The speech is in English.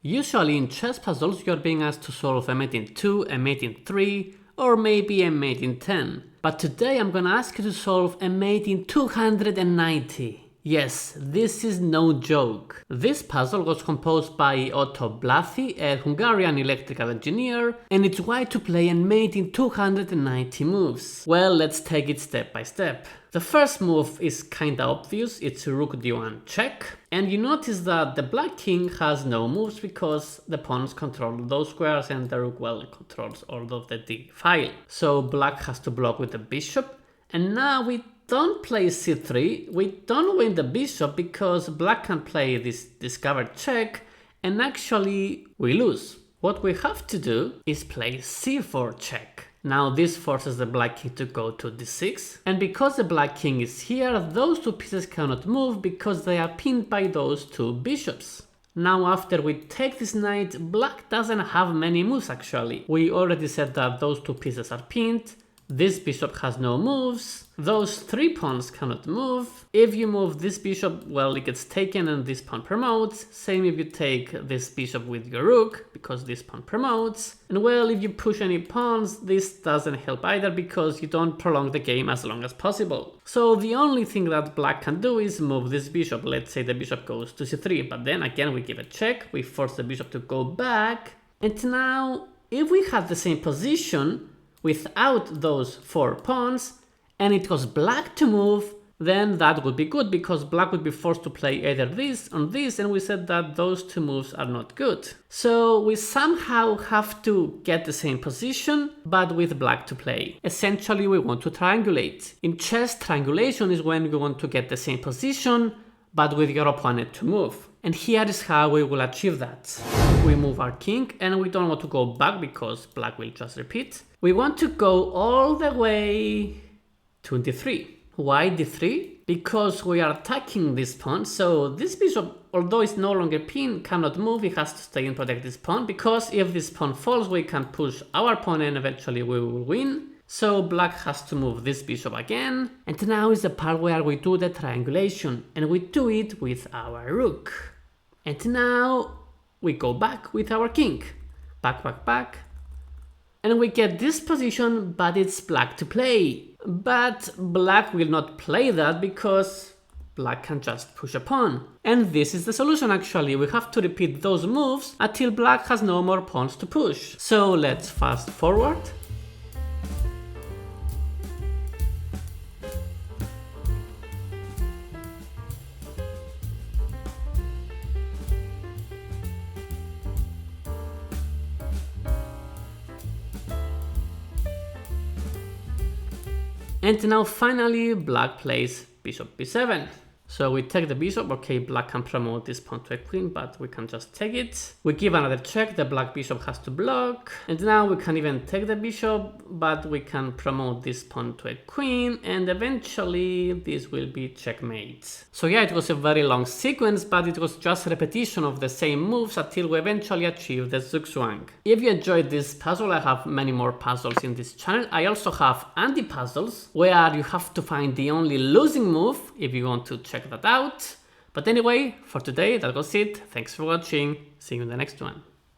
Usually in chess puzzles you're being asked to solve a mate in 2, a mate in 3, or maybe a mate in 10. But today I'm gonna ask you to solve a mate in 290. Yes, this is no joke. This puzzle was composed by Otto Blathy, a Hungarian electrical engineer, and it's why to play and mate in 290 moves. Well, let's take it step by step. The first move is kinda obvious, it's Rook d1 check, and you notice that the black king has no moves because the pawns control those squares and the rook well controls all of the d file. So black has to block with the bishop, and now we don't play c3, we don't win the bishop because black can play this discovered check, and actually we lose. What we have to do is play c4 check. Now this forces the black king to go to d6, and because the black king is here, those two pieces cannot move because they are pinned by those two bishops. Now after we take this knight, black doesn't have many moves actually. We already said that those two pieces are pinned. This bishop has no moves, those three pawns cannot move. If you move this bishop, well, it gets taken and this pawn promotes. Same if you take this bishop with your rook, because this pawn promotes. And well, if you push any pawns, this doesn't help either because you don't prolong the game as long as possible. So the only thing that black can do is move this bishop. Let's say the bishop goes to c3, but then again we give a check, we force the bishop to go back. And now, if we had the same position, without those four pawns, and it was black to move, then that would be good because black would be forced to play either this or this, and we said that those two moves are not good. So we somehow have to get the same position, but with black to play. Essentially we want to triangulate. In chess, triangulation is when you want to get the same position, but with your opponent to move. And here is how we will achieve that. We move our king, and we don't want to go back because black will just repeat. We want to go all the way to d3. Why d3? Because we are attacking this pawn, so this bishop, although it's no longer pinned, cannot move, it has to stay and protect this pawn, because if this pawn falls, we can push our pawn and eventually we will win. So black has to move this bishop again, and now is the part where we do the triangulation, and we do it with our rook. And now we go back with our king. Back, back, back. And we get this position, but it's black to play. But black will not play that because black can just push a pawn. And this is the solution actually. We have to repeat those moves until black has no more pawns to push. So let's fast forward. And now finally black plays bishop b7. So we take the bishop, okay, black can promote this pawn to a queen, but we can just take it. We give another check, the black bishop has to block. And now we can even take the bishop, but we can promote this pawn to a queen, and eventually this will be checkmate. So yeah, it was a very long sequence, but it was just repetition of the same moves until we eventually achieved the zugzwang. If you enjoyed this puzzle, I have many more puzzles in this channel. I also have anti-puzzles, where you have to find the only losing move if you want to check that out. But anyway, for today that was it. Thanks for watching. See you in the next one.